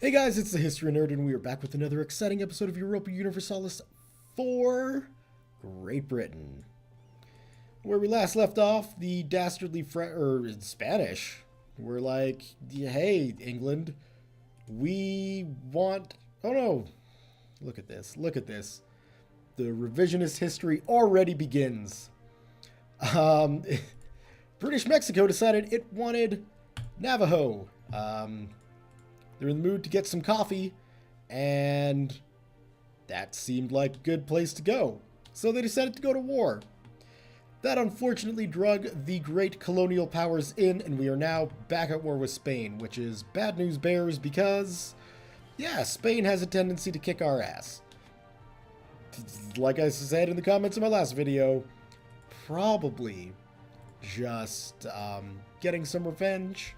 Hey guys, it's the History Nerd, and we are back with another exciting episode of Europa Universalis for Great Britain. Where we last left off, the dastardly Spanish were like, hey, England, we want... Oh no, look at this, look at this. The revisionist history already begins. British Mexico decided it wanted Navajo. They're in the mood to get some coffee, and that seemed like a good place to go. So they decided to go to war. That unfortunately drug the great colonial powers in, and we are now back at war with Spain, which is bad news bears because, yeah, Spain has a tendency to kick our ass. Like I said in the comments of my last video, probably just getting some revenge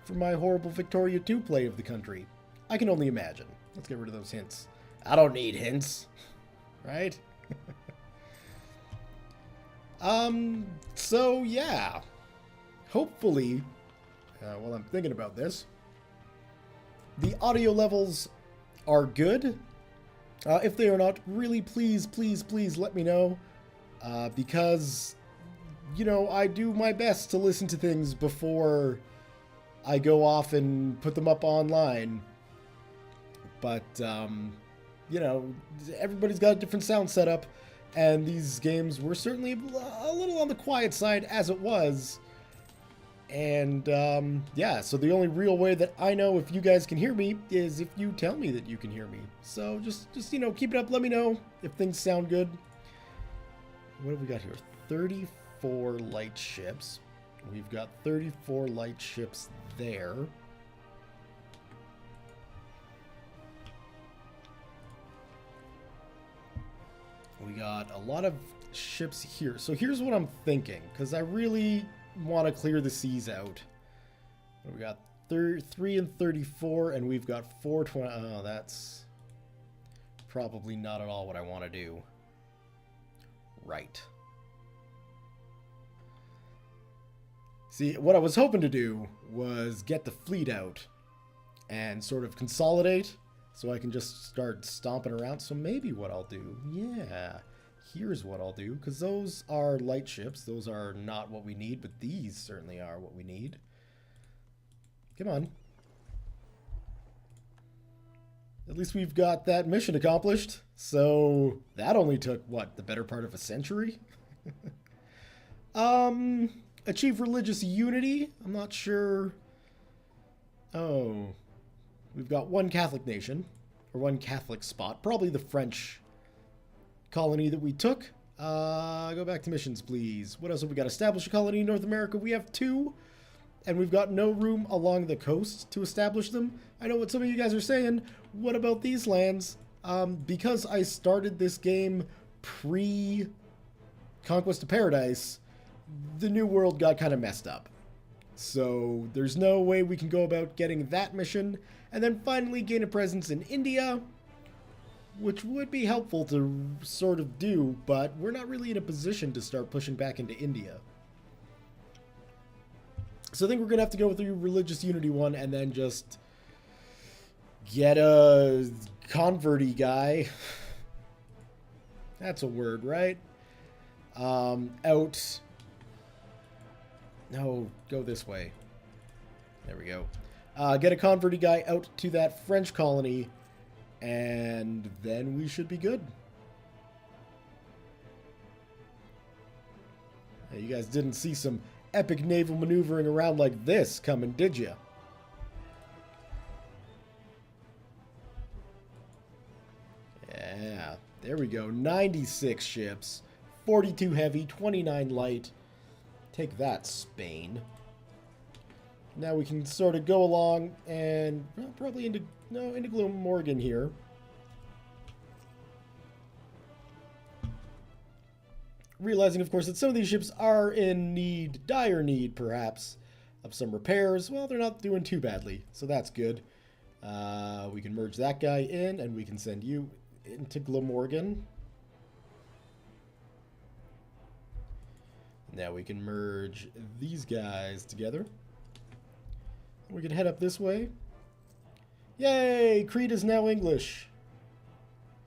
for my horrible Victoria II play of the country. I can only imagine. Let's get rid of those hints. I don't need hints, right? So yeah. Hopefully, while I'm thinking about this, the audio levels are good. If they are not, really please, please, please let me know. Because, you know, I do my best to listen to things before I go off and put them up online. But, you know, everybody's got a different sound setup, and these games were certainly a little on the quiet side as it was. And, yeah, so the only real way that I know if you guys can hear me is if you tell me that you can hear me. So just you know, keep it up, let me know if things sound good. What have we got here? 34 light ships. We've got 34 light ships there. We got a lot of ships here. So here's what I'm thinking, because I really want to clear the seas out. We got 3 and 34, and we've got 420. Oh, that's probably not at all what I want to do. Right. See, what I was hoping to do was get the fleet out and sort of consolidate so I can just start stomping around. So maybe what I'll do, yeah, here's what I'll do, because those are light ships. Those are not what we need, but these certainly are what we need. Come on. At least we've got that mission accomplished. So that only took, what, the better part of a century? Achieve religious unity? I'm not sure. Oh. We've got one Catholic nation, or one Catholic spot. Probably the French colony that we took. Go back to missions, please. What else have we got? Establish a colony in North America. We have 2, and we've got no room along the coast to establish them. I know what some of you guys are saying. What about these lands? Because I started this game pre-Conquest of Paradise, the New World got kind of messed up. So there's no way we can go about getting that mission, and then finally gain a presence in India, which would be helpful to sort of do, but we're not really in a position to start pushing back into India. So I think we're going to have to go with the religious unity one, and then just get a converty guy. That's a word, right? Out. No, go this way. There we go. Get a converty guy out to that French colony, and then we should be good. Hey, you guys didn't see some epic naval maneuvering around like this coming, did you? Yeah, there we go. 96 ships, 42 heavy, 29 light. Take that, Spain. Now we can sort of go along and probably into Glamorgan here. Realizing, of course, that some of these ships are in need, dire need, perhaps, of some repairs. Well, they're not doing too badly, so that's good. We can merge that guy in, and we can send you into Glamorgan. Now we can merge these guys together. We can head up this way. Yay! Crete is now English.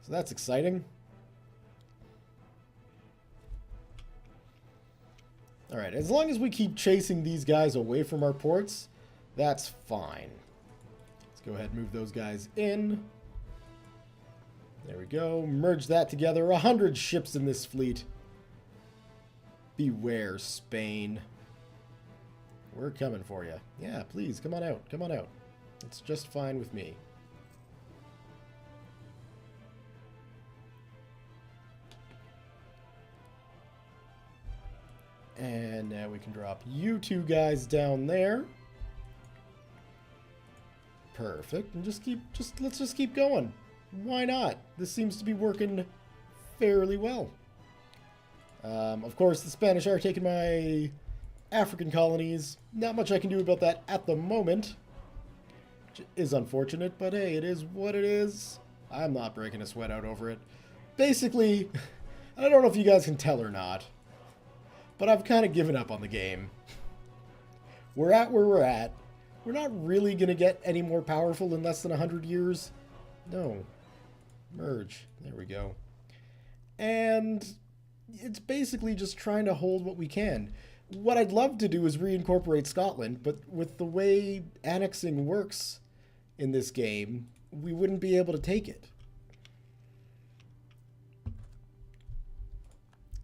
So that's exciting. Alright, as long as we keep chasing these guys away from our ports, that's fine. Let's go ahead and move those guys in. There we go. Merge that together. 100 ships in this fleet. Beware, Spain. We're coming for you. Yeah, please, come on out. Come on out. It's just fine with me. And now we can drop you two guys down there. Perfect. And let's just keep going. Why not? This seems to be working fairly well. Of course, the Spanish are taking my African colonies. Not much I can do about that at the moment, which is unfortunate, but hey, it is what it is. I'm not breaking a sweat out over it. Basically, I don't know if you guys can tell or not, but I've kind of given up on the game. We're at where we're at. We're not really going to get any more powerful in less than 100 years. No. Merge. There we go. And it's basically just trying to hold what we can. What I'd love to do is reincorporate Scotland, but with the way annexing works in this game, we wouldn't be able to take it.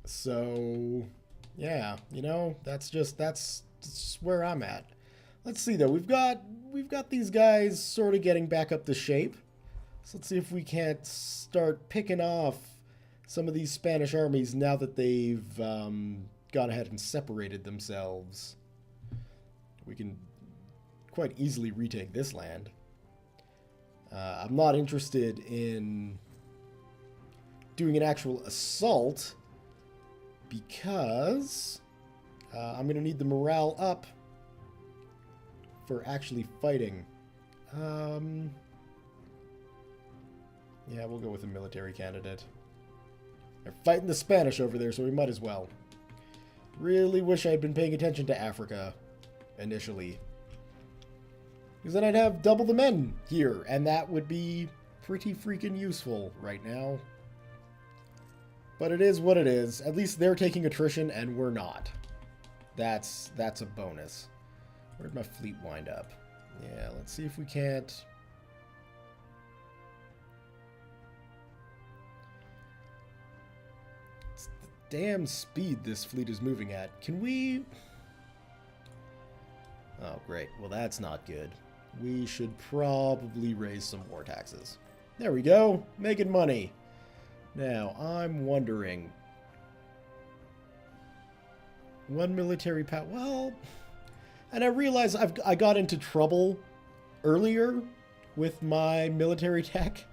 So, yeah, you know, that's where I'm at. Let's see though. We've got these guys sort of getting back up to shape. So let's see if we can't start picking off some of these Spanish armies now that they've gone ahead and separated themselves. We can quite easily retake this land. I'm not interested in doing an actual assault because I'm going to need the morale up for actually fighting. Yeah, we'll go with a military candidate. They're fighting the Spanish over there, so we might as well. Really wish I had been paying attention to Africa initially. Because then I'd have double the men here, and that would be pretty freaking useful right now. But it is what it is. At least they're taking attrition, and we're not. That's a bonus. Where'd my fleet wind up? Yeah, let's see if we can't... It's the damn speed this fleet is moving at. Can we... Oh, great. Well, that's not good. We should probably raise some war taxes. There we go. Making money. Now, I'm wondering... One military power... Well... And I realize I got into trouble earlier with my military tech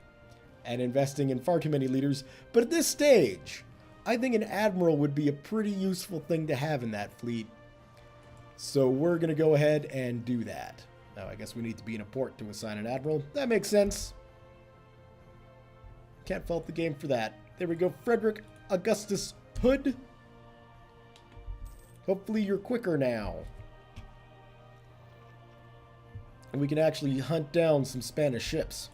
and investing in far too many leaders. But at this stage, I think an admiral would be a pretty useful thing to have in that fleet. So we're going to go ahead and do that. Now, I guess we need to be in a port to assign an admiral. That makes sense. Can't fault the game for that. There we go. Frederick Augustus Hood. Hopefully you're quicker now. And we can actually hunt down some Spanish ships.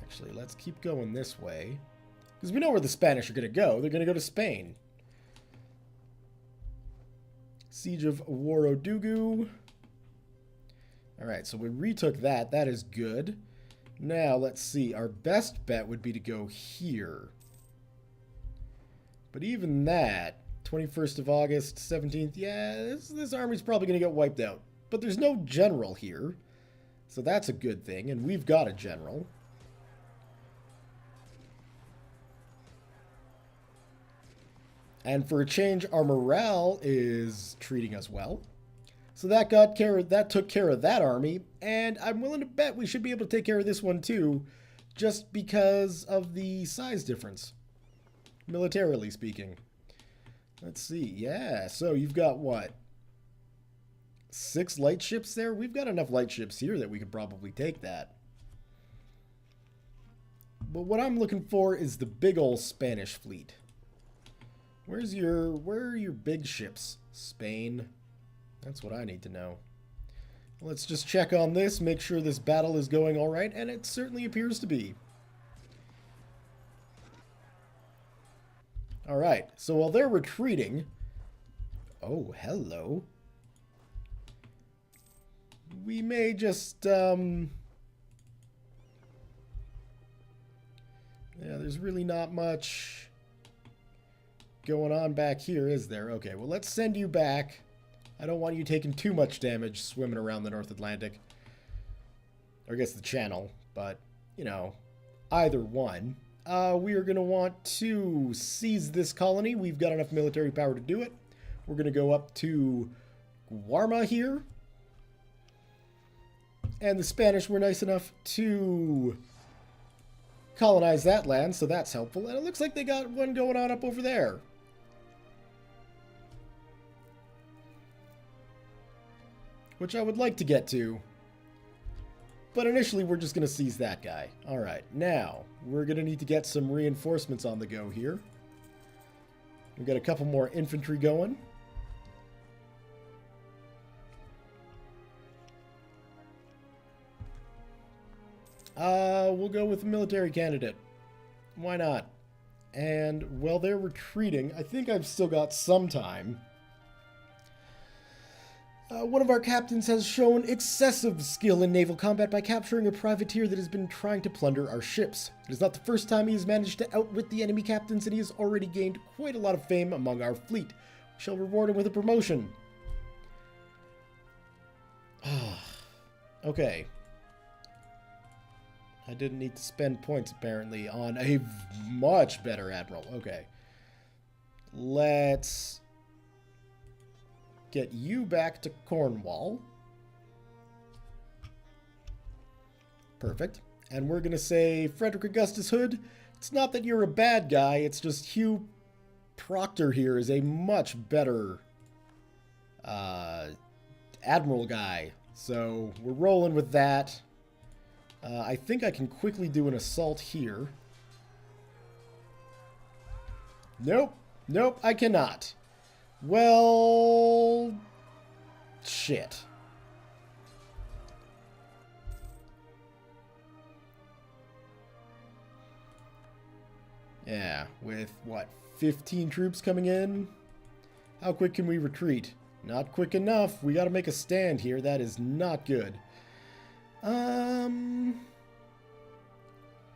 Actually, let's keep going this way. Because we know where the Spanish are going to go. They're going to go to Spain. Siege of Ouagadougou. Alright, so we retook that. That is good. Now, let's see. Our best bet would be to go here. But even that... 21st of August, 17th, yeah, this army's probably going to get wiped out. But there's no general here, so that's a good thing, and we've got a general. And for a change, our morale is treating us well. So that took care of that army, and I'm willing to bet we should be able to take care of this one too, just because of the size difference, militarily speaking. Let's see. Yeah, so you've got what? 6 light ships there? We've got enough light ships here that we could probably take that. But what I'm looking for is the big old Spanish fleet. Where are your big ships? Spain. That's what I need to know. Let's just check on this, make sure this battle is going all right, and it certainly appears to be. All right, so while they're retreating... Oh, hello. We may just, Yeah, there's really not much going on back here, is there? Okay, well, let's send you back. I don't want you taking too much damage swimming around the North Atlantic. Or I guess the Channel, but, you know, either one. We are going to want to seize this colony. We've got enough military power to do it. We're going to go up to Guarma here. And the Spanish were nice enough to colonize that land, so that's helpful. And it looks like they got one going on up over there. Which I would like to get to. But initially, we're just going to seize that guy. Alright, now, we're going to need to get some reinforcements on the go here. We've got a couple more infantry going. We'll go with a military candidate. Why not? And while they're retreating, I think I've still got some time. One of our captains has shown excessive skill in naval combat by capturing a privateer that has been trying to plunder our ships. It is not the first time he has managed to outwit the enemy captains, and he has already gained quite a lot of fame among our fleet. We shall reward him with a promotion. Okay. I didn't need to spend points, apparently, on a much better admiral. Okay. Let's get you back to Cornwall. Perfect. And we're going to say, Frederick Augustus Hood, it's not that you're a bad guy, it's just Hugh Proctor here is a much better admiral guy. So we're rolling with that. I think I can quickly do an assault here. Nope. Nope, I cannot. Well... shit. Yeah, with, what, 15 troops coming in? How quick can we retreat? Not quick enough. We gotta make a stand here. That is not good.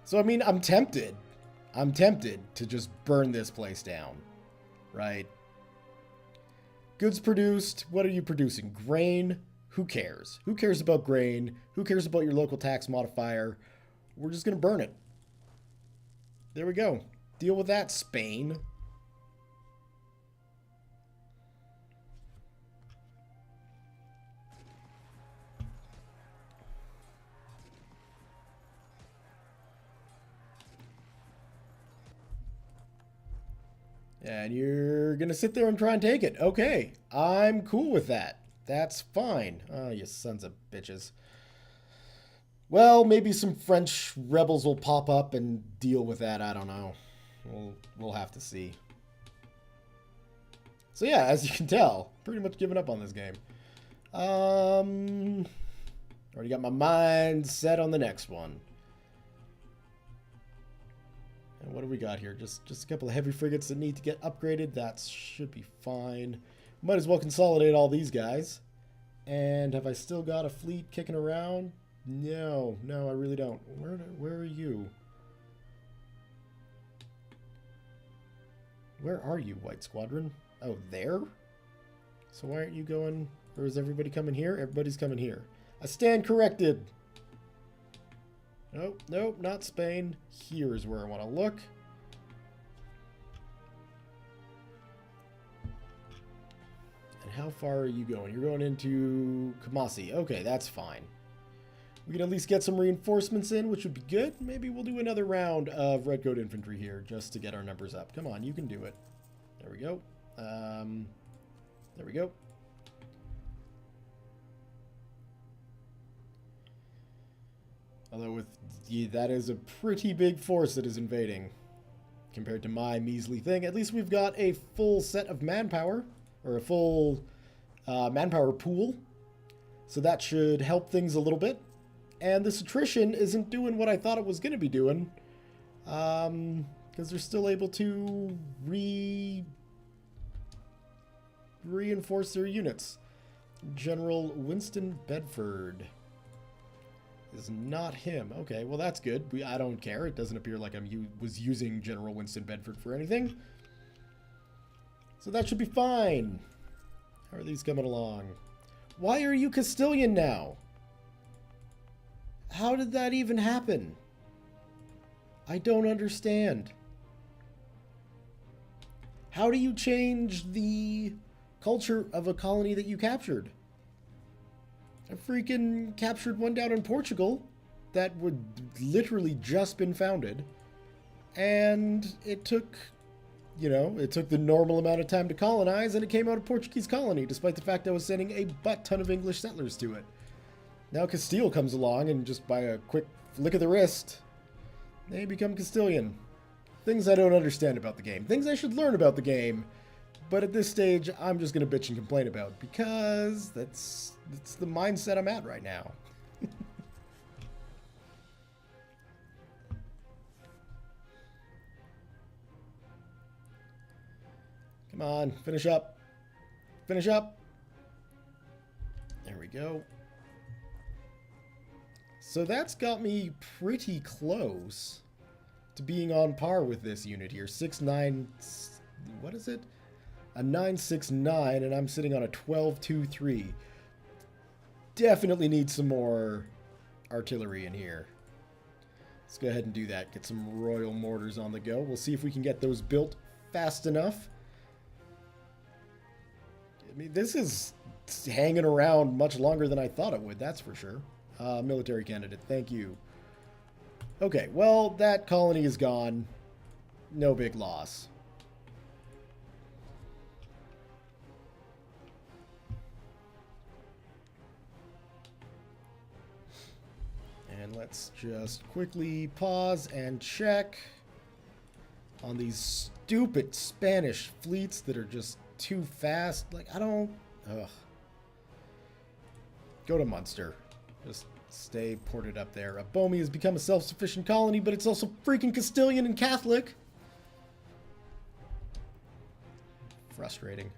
So, I mean, I'm tempted. I'm tempted to just burn this place down. Right? Goods produced. What are you producing? Grain? Who cares? Who cares about grain? Who cares about your local tax modifier? We're just going to burn it. There we go. Deal with that, Spain. And you're going to sit there and try and take it. Okay, I'm cool with that. That's fine. Oh, you sons of bitches. Well, maybe some French rebels will pop up and deal with that. I don't know. We'll have to see. So yeah, as you can tell, pretty much giving up on this game. Already got my mind set on the next one. And what do we got here? Just a couple of heavy frigates that need to get upgraded. That should be fine. Might as well consolidate all these guys. And have I still got a fleet kicking around? No, I really don't. Where are you? Where are you, White Squadron? Oh, there? So why aren't you going... or is everybody coming here? Everybody's coming here. I stand corrected! Nope, not Spain. Here's where I want to look. And how far are you going? You're going into Kumasi. Okay, that's fine. We can at least get some reinforcements in, which would be good. Maybe we'll do another round of Redcoat Infantry here, just to get our numbers up. Come on, you can do it. There we go. There we go. Although that is a pretty big force that is invading compared to my measly thing. At least we've got a full set of manpower, or a full manpower pool. So that should help things a little bit. And this attrition isn't doing what I thought it was going to be doing. Because they're still able to reinforce their units. General Winston Bedford is not him. Okay, well that's good. I don't care. It doesn't appear like I was using General Winston Bedford for anything. So that should be fine. How are these coming along? Why are you Castilian now? How did that even happen? I don't understand. How do you change the culture of a colony that you captured? I freaking captured one down in Portugal that would literally just been founded. And it took, you know, it took the normal amount of time to colonize, and it came out a Portuguese colony, despite the fact I was sending a butt ton of English settlers to it. Now Castile comes along, and just by a quick flick of the wrist, they become Castilian. Things I don't understand about the game. Things I should learn about the game. But at this stage, I'm just going to bitch and complain about, because that's the mindset I'm at right now. Come on, finish up. Finish up. There we go. So that's got me pretty close to being on par with this unit here. 6-9, what is it? A 9-6-9, and I'm sitting on a 12-2-3. Definitely need some more artillery in here. Let's go ahead and do that. Get some Royal Mortars on the go. We'll see if we can get those built fast enough. I mean, this is hanging around much longer than I thought it would, that's for sure. Military candidate, thank you. Okay, well, that colony is gone. No big loss. And let's just quickly pause and check on these stupid Spanish fleets that are just too fast. Like, I don't... Ugh. Go to Munster. Just stay ported up there. Abomi has become a self-sufficient colony, but it's also freaking Castilian and Catholic. Frustrating.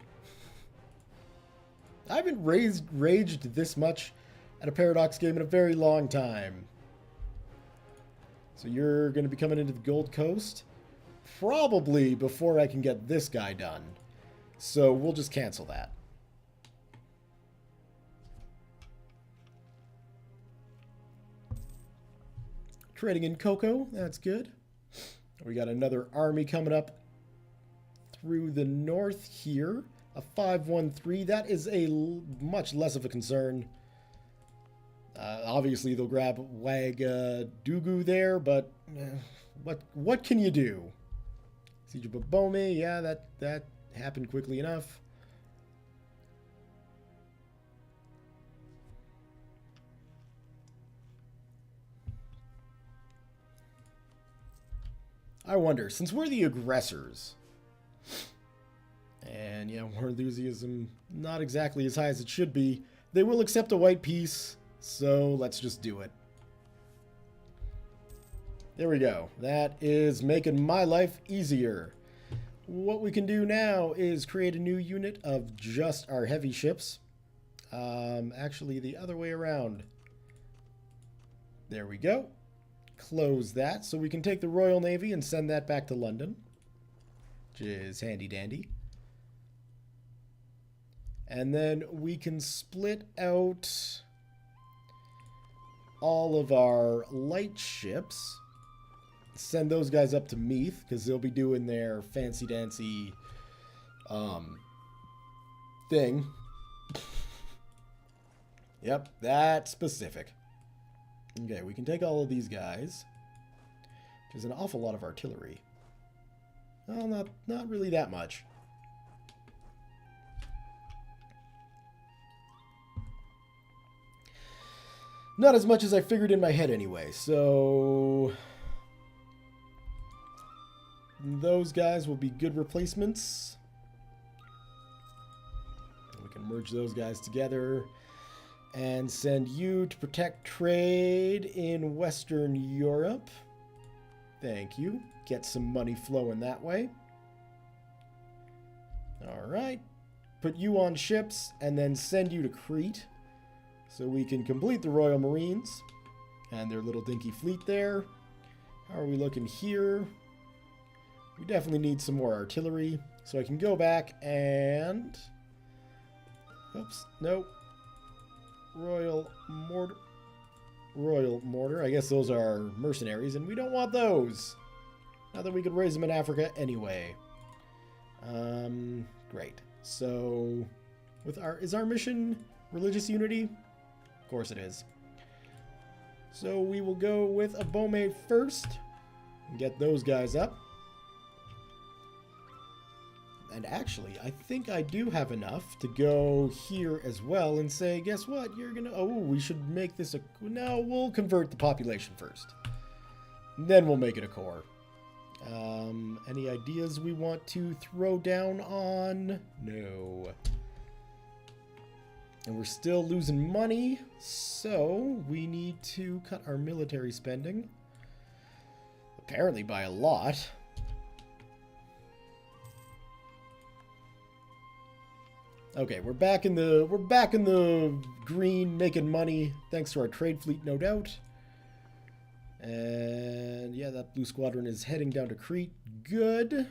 I haven't raged this much at a Paradox game in a very long time. So you're going to be coming into the Gold Coast? Probably before I can get this guy done. So we'll just cancel that. Trading in cocoa, that's good. We got another army coming up through the north here. A 513, that is a much less of a concern. Obviously, they'll grab Wagadugu there, but what can you do? Siege of Babome, yeah, that happened quickly enough. I wonder, since we're the aggressors, and yeah, war enthusiasm not exactly as high as it should be, they will accept a white peace, so let's just do it. There we go. That is making my life easier. What we can do now is create a new unit of just our heavy ships. Actually, the other way around. There we go. Close that, so we can take the Royal Navy and send that back to London, which is handy dandy. And then we can split out all of our light ships, send those guys up to Meath, because they'll be doing their fancy-dancy thing. Yep, that specific. Okay, we can take all of these guys, which is an awful lot of artillery. Well, not really that much. Not as much as I figured in my head anyway, so those guys will be good replacements. We can merge those guys together. And send you to protect trade in Western Europe. Thank you. Get some money flowing that way. Alright. Put you on ships and then send you to Crete. So we can complete the Royal Marines and their little dinky fleet there. How are we looking here? We definitely need some more artillery. So I can go back and... Oops, nope. Royal Mortar. I guess those are mercenaries, and we don't want those. Not that we could raise them in Africa anyway. Great. So, is our mission religious unity? Of course it is. So we will go with a Bome first and get those guys up. And actually, I think I do have enough to go here as well and say, guess what? You're gonna... Oh, we should make this a... No, we'll convert the population first. Then we'll make it a core. Any ideas we want to throw down on? No. And we're still losing money, so we need to cut our military spending. Apparently by a lot. Okay, we're back in the green, making money, thanks to our trade fleet, no doubt. And yeah, that blue squadron is heading down to Crete. Good.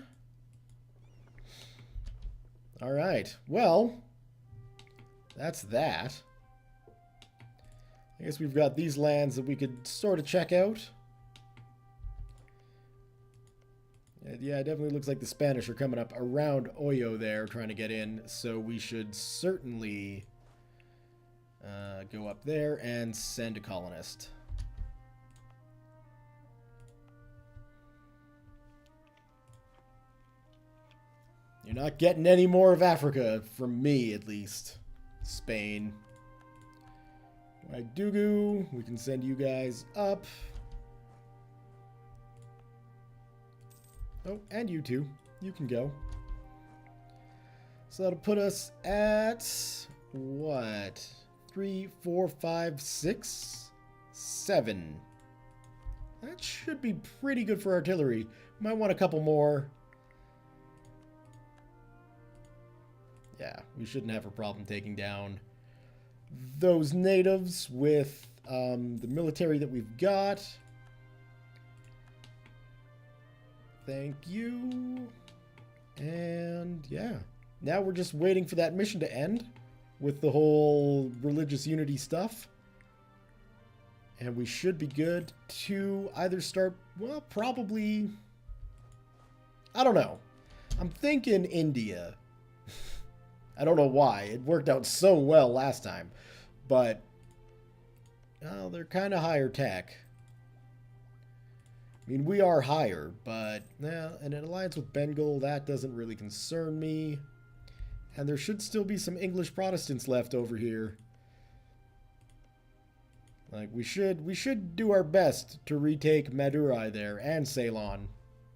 All right. Well, that's that. I guess we've got these lands that we could sort of check out. Yeah, it definitely looks like the Spanish are coming up around Oyo there, trying to get in. So we should certainly go up there and send a colonist. You're not getting any more of Africa, from me at least. Spain. Dugu, we can send you guys up. Oh, and you two. You can go. So that'll put us at... what? 3, 4, 5, 6, 7. That should be pretty good for artillery. Might want a couple more. Yeah, we shouldn't have a problem taking down those natives with the military that we've got. Thank you. And yeah, now we're just waiting for that mission to end with the whole religious unity stuff. And we should be good to either start, well, probably, I don't know. I'm thinking India. I don't know why. It worked out so well last time. But, well, they're kind of higher tech. I mean, we are higher, but an alliance with Bengal, that doesn't really concern me. And there should still be some English Protestants left over here. Like, we should do our best to retake Madurai there and Ceylon.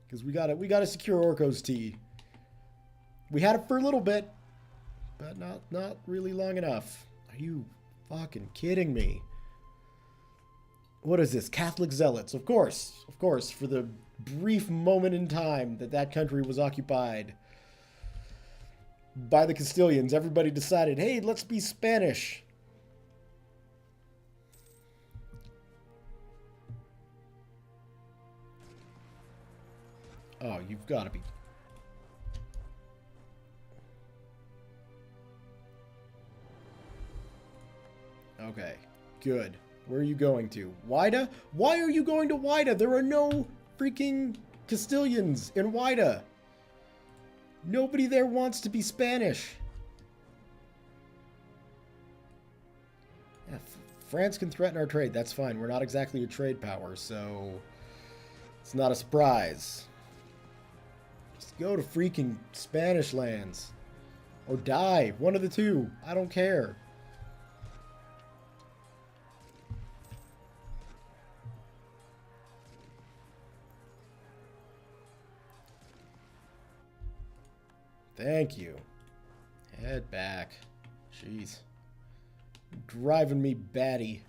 Because we gotta secure Orko's tea. We had it for a little bit, but not really long enough. Are you fucking kidding me? What is this? Catholic zealots. Of course, for the brief moment in time that country was occupied by the Castilians, everybody decided, hey, let's be Spanish. Oh, you've got to be... Okay, good. Where are you going to? Wida? Why are you going to Wida? There are no freaking Castilians in Wida. Nobody there wants to be Spanish. Yeah, France can threaten our trade. That's fine. We're not exactly a trade power, so it's not a surprise. Just go to freaking Spanish lands. Or die. One of the two. I don't care. Thank you. Head back. Jeez. Driving me batty.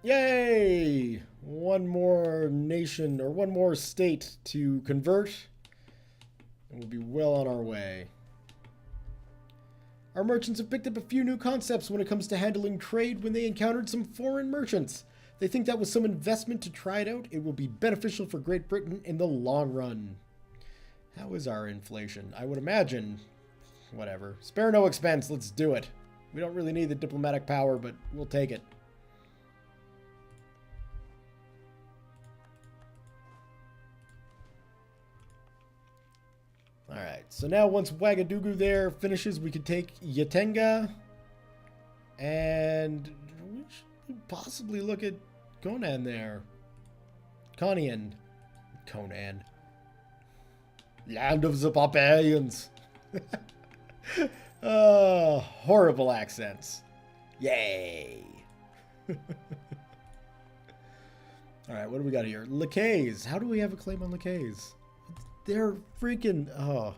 Yay! One more nation, or one more state to convert, and we'll be well on our way. Our merchants have picked up a few new concepts when it comes to handling trade when they encountered some foreign merchants. They think that with some investment to try it out, it will be beneficial for Great Britain in the long run. How is our inflation? I would imagine, whatever. Spare no expense, let's do it. We don't really need the diplomatic power, but we'll take it. Alright, so now once Ouagadougou there finishes, we can take Yatenga. And we should possibly look at Conan there. Conan. Land of the barbarians. Oh, horrible accents. Yay. Alright, what do we got here? Lacays. How do we have a claim on Lacays? They're freaking... Oh.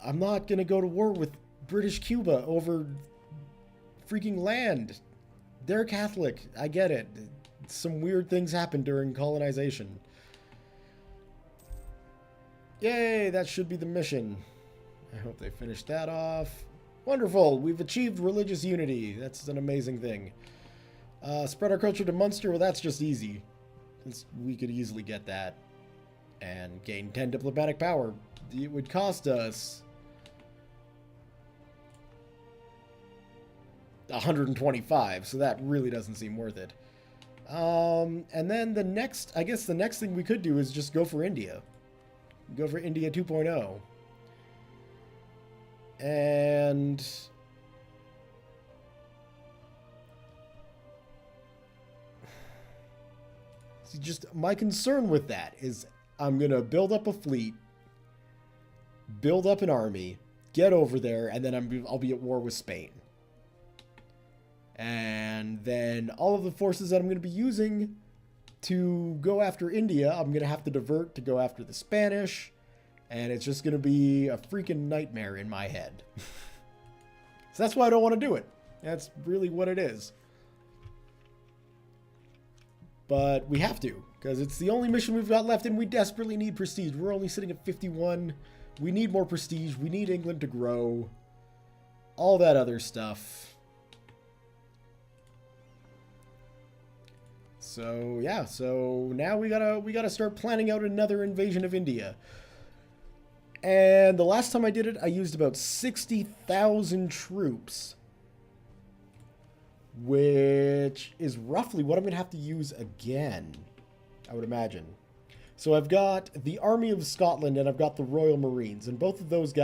I'm not going to go to war with British Cuba over freaking land. They're Catholic. I get it. Some weird things happen during colonization. Yay, that should be the mission. I hope they finish that off. Wonderful. We've achieved religious unity. That's an amazing thing. Spread our culture to Munster. Well, that's just easy. We could easily get that and gain 10 diplomatic power. It would cost us 125, so that really doesn't seem worth it. And then the next thing we could do is just go for India. Go for India 2.0. And see, just my concern with that is I'm going to build up a fleet, build up an army, get over there, and then I'll be at war with Spain. And then all of the forces that I'm going to be using to go after India, I'm going to have to divert to go after the Spanish. And it's just going to be a freaking nightmare in my head. So that's why I don't want to do it. That's really what it is. But we have to, because it's the only mission we've got left, and we desperately need prestige. We're only sitting at 51. We need more prestige. We need England to grow. All that other stuff. So yeah, so now we gotta start planning out another invasion of India. And the last time I did it, I used about 60,000 troops, which is roughly what I'm gonna have to use again, I would imagine. So I've got the Army of Scotland and I've got the Royal Marines, and both of those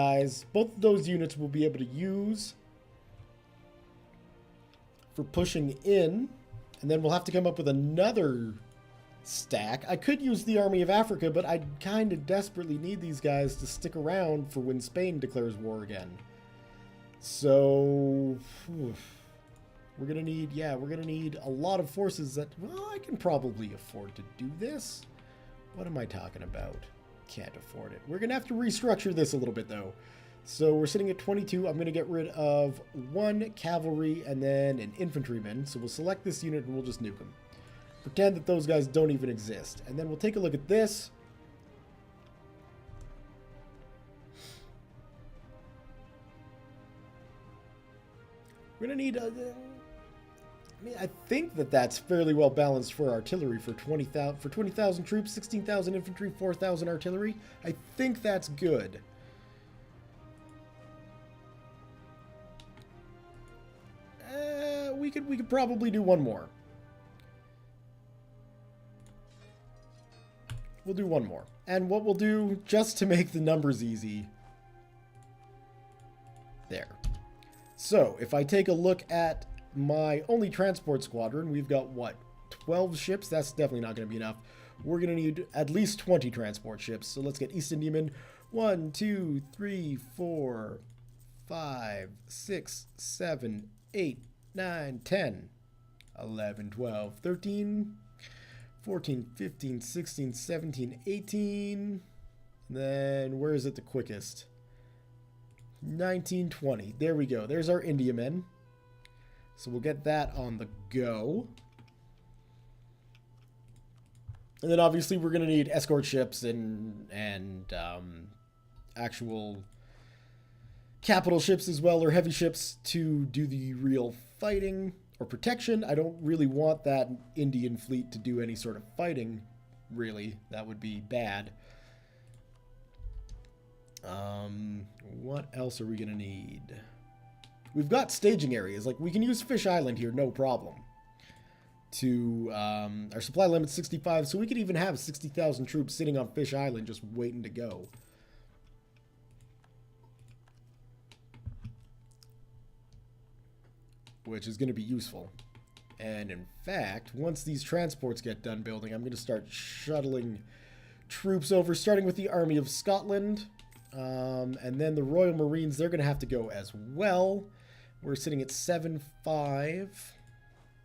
units will be able to use for pushing in. And then we'll have to come up with another stack. I could use the Army of Africa, but I kind of desperately need these guys to stick around for when Spain declares war again. So we're gonna need a lot of forces that, well, I can probably afford to do this. What am I talking about? Can't afford it. We're gonna have to restructure this a little bit though. So we're sitting at 22. I'm going to get rid of 1 cavalry and then an infantryman. So we'll select this unit and we'll just nuke them. Pretend that those guys don't even exist. And then we'll take a look at this. We're going to need... I think that's fairly well balanced for artillery for 20,000 troops, 16,000 infantry, 4,000 artillery. I think that's good. We could probably do one more. We'll do one more. And what we'll do, just to make the numbers easy, there. So, if I take a look at my only transport squadron, we've got, what, 12 ships? That's definitely not going to be enough. We're going to need at least 20 transport ships. So let's get East Indiamen. 1, 2, 3, 4, 5, 6, 7, 8, 9, 10, 11, 12, 13, 14, 15, 16, 17, 18. Then where is it the quickest? 1920. There we go. There's our Indiamen. So we'll get that on the go. And then obviously we're going to need escort ships and actual capital ships as well, or heavy ships to do the real fighting or protection. I don't really want that Indian fleet to do any sort of fighting, really. That would be bad. What else are we going to need? We've got staging areas. Like, we can use Fish Island here, no problem. To, our supply limit's 65, so we could even have 60,000 troops sitting on Fish Island just waiting to go. Which is going to be useful. And in fact, once these transports get done building, I'm going to start shuttling troops over, starting with the Army of Scotland. And then the Royal Marines, they're going to have to go as well. We're sitting at 7.5.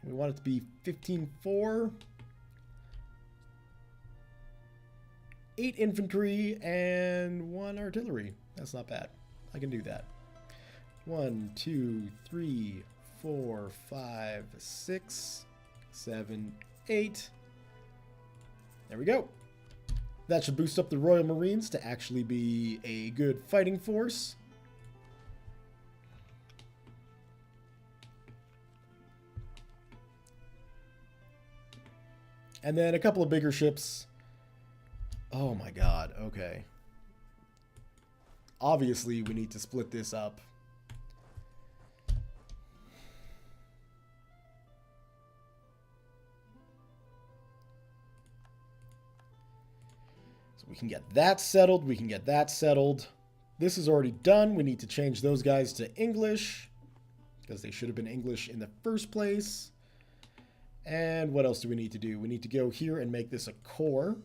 We want it to be 15.4. 8 infantry and 1 artillery. That's not bad. I can do that. 1, 2, 3, 4, 5, 6, 7, 8. There we go. That should boost up the Royal Marines to actually be a good fighting force. And then a couple of bigger ships. Oh my god, okay. Obviously, we need to split this up. So we can get that settled, we can get that settled. This is already done. We need to change those guys to English, because they should have been English in the first place. And what else do we need to do? We need to go here and make this a core.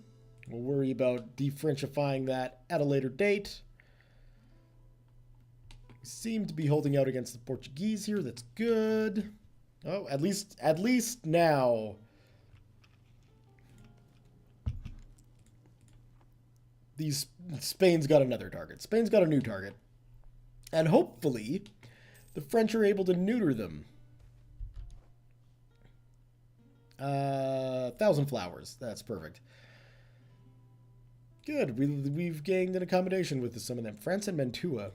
We'll worry about de-Frenchifying that at a later date. We seem to be holding out against the Portuguese here. That's good. Oh, at least now. Spain's got another target. Spain's got a new target. And hopefully, the French are able to neuter them. 1,000 flowers. That's perfect. Good. We've gained an accommodation with some of them. France and Mantua.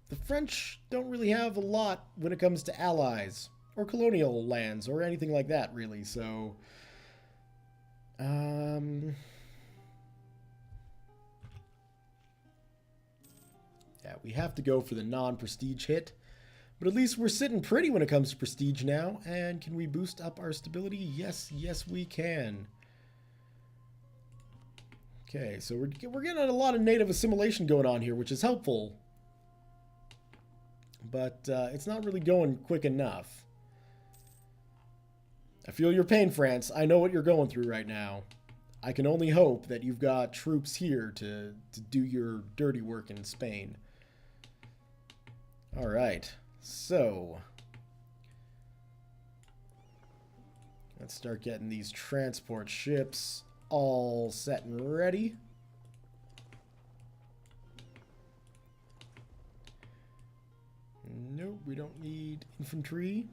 The French don't really have a lot when it comes to allies or colonial lands or anything like that, really. So, yeah, we have to go for the non-prestige hit. But at least we're sitting pretty when it comes to prestige now. And can we boost up our stability? Yes, yes we can. Okay, so we're getting a lot of native assimilation going on here, which is helpful. But it's not really going quick enough. I feel your pain, France. I know what you're going through right now. I can only hope that you've got troops here to do your dirty work in Spain. All right. So, let's start getting these transport ships all set and ready. Nope, we don't need infantry.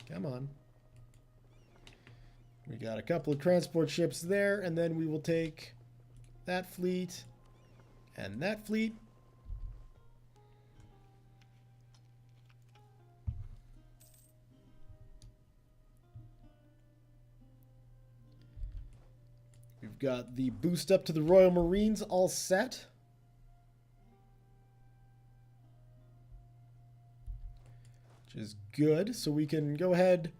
Come on. We got a couple of transport ships there, and then we will take that fleet and that fleet. We've got the boost up to the Royal Marines all set. Which is good. So we can go ahead,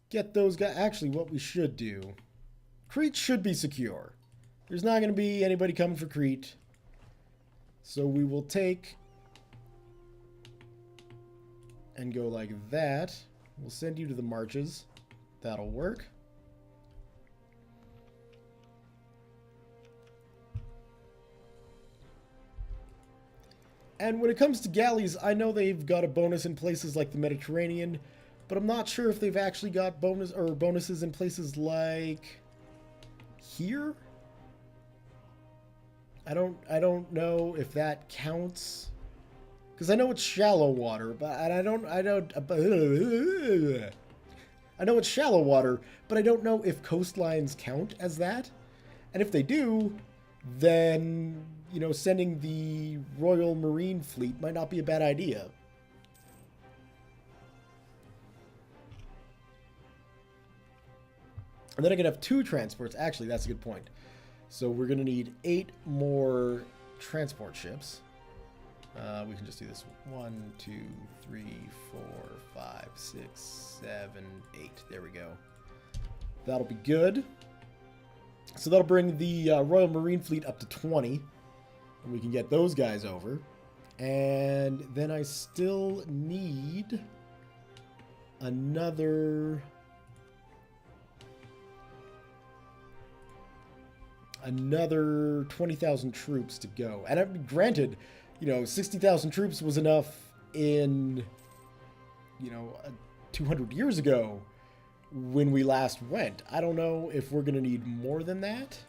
get those guys. Actually, what we should do. Crete should be secure. There's not going to be anybody coming for Crete. So we will take and go like that. We'll send you to the marches. That'll work. And when it comes to galleys, I know they've got a bonus in places like the Mediterranean, but I'm not sure if they've actually got bonuses in places like here. I don't know if that counts. Because I know it's shallow water, but I know it's shallow water, but I don't know if coastlines count as that. And if they do, then, you know, sending the Royal Marine Fleet might not be a bad idea. And then I can have 2 transports. Actually, that's a good point. So we're going to need 8 more transport ships. We can just do this. 1, 2, 3, 4, 5, 6, 7, 8. There we go. That'll be good. So that'll bring the Royal Marine Fleet up to 20. And we can get those guys over. And then I still need another 20,000 troops to go. And granted, you know, 60,000 troops was enough in, you know, 200 years ago when we last went. I don't know if we're going to need more than that.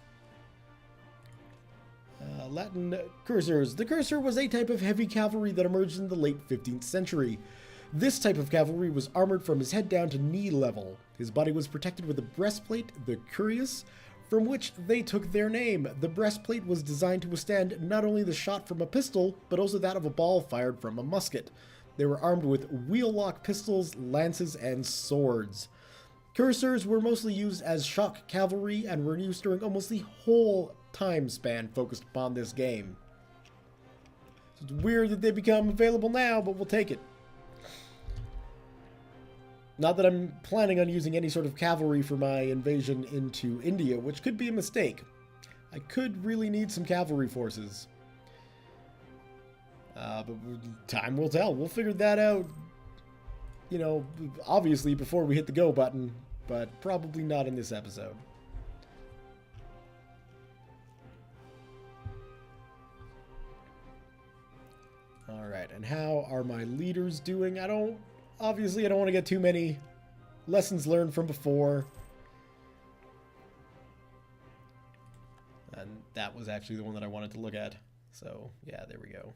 Latin cursors. The cursor was a type of heavy cavalry that emerged in the late 15th century. This type of cavalry was armored from his head down to knee level. His body was protected with a breastplate, the cuirass, from which they took their name. The breastplate was designed to withstand not only the shot from a pistol, but also that of a ball fired from a musket. They were armed with wheel-lock pistols, lances, and swords. Cuirassiers were mostly used as shock cavalry and were used during almost the whole time span focused upon this game. So it's weird that they become available now, but we'll take it. Not that I'm planning on using any sort of cavalry for my invasion into India, which could be a mistake. I could really need some cavalry forces. But time will tell. We'll figure that out, you know, obviously before we hit the go button, but probably not in this episode. Alright, and how are my leaders doing? Obviously, I don't want to get too many lessons learned from before. And that was actually the one that I wanted to look at. So, yeah, there we go.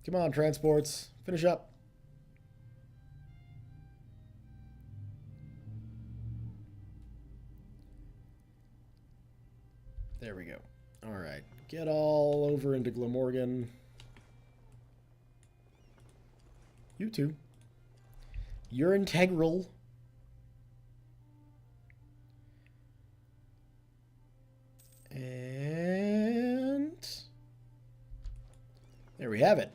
Come on, transports. Finish up. There we go. Alright, get all over into Glamorgan. You too. You're integral. And there we have it.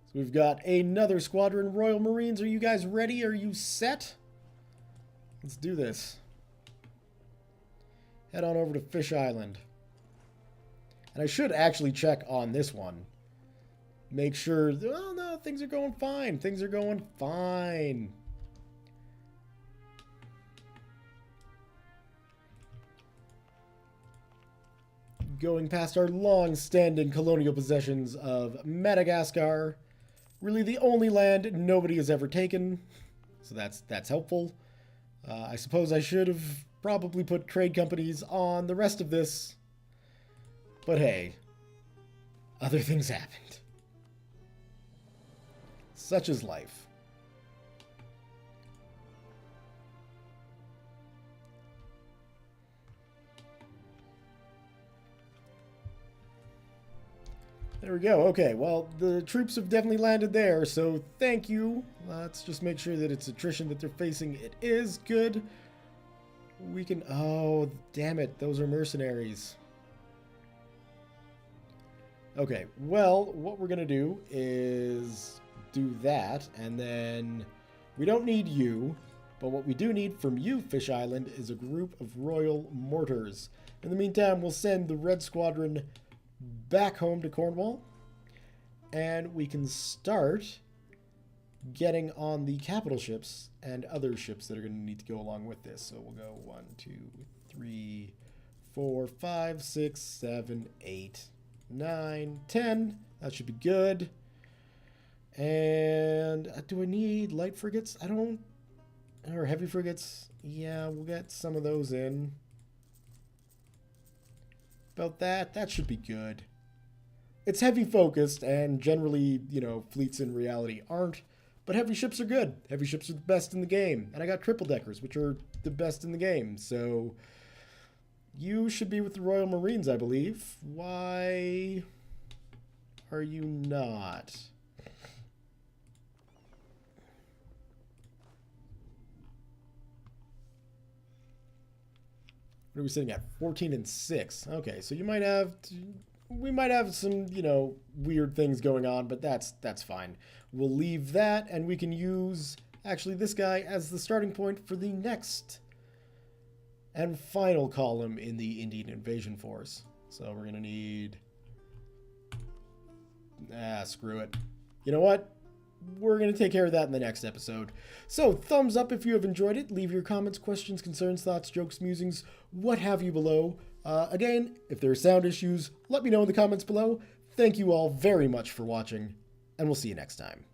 So we've got another squadron. Royal Marines, are you guys ready? Are you set? Let's do this. Head on over to Fish Island. And I should actually check on this one. Make sure, oh no, things are going fine. Things are going fine. Going past our long-standing colonial possessions of Madagascar. Really the only land nobody has ever taken. So that's helpful. I suppose I should have probably put trade companies on the rest of this. But hey, other things happened. Such is life. There we go. Okay, well, the troops have definitely landed there, so thank you. Let's just make sure that it's attrition that they're facing. It is good. We can... Oh, damn it. Those are mercenaries. Okay, well, what we're going to do is do that, and then we don't need you, but what we do need from you, Fish Island, is a group of Royal Mortars. In the meantime, we'll send the Red Squadron back home to Cornwall, and we can start getting on the capital ships and other ships that are going to need to go along with this. So we'll go 1, 2, 3, 4, 5, 6, 7, 8, 9, 10. That should be good. And do I need light frigates? I don't... Or heavy frigates. Yeah, we'll get some of those in. About that, that should be good. It's heavy focused, and generally, you know, fleets in reality aren't. But heavy ships are good. Heavy ships are the best in the game. And I got triple deckers, which are the best in the game. So you should be with the Royal Marines, I believe. Why are you not? What are we sitting at? 14 and 6. Okay, so you might have we might have some, you know, weird things going on, but that's fine. We'll leave that, and we can use actually this guy as the starting point for the next and final column in the Indian Invasion Force. So we're gonna need screw it. You know what? We're going to take care of that in the next episode. So, thumbs up if you have enjoyed it. Leave your comments, questions, concerns, thoughts, jokes, musings, what have you below. Again, if there are sound issues, let me know in the comments below. Thank you all very much for watching, and we'll see you next time.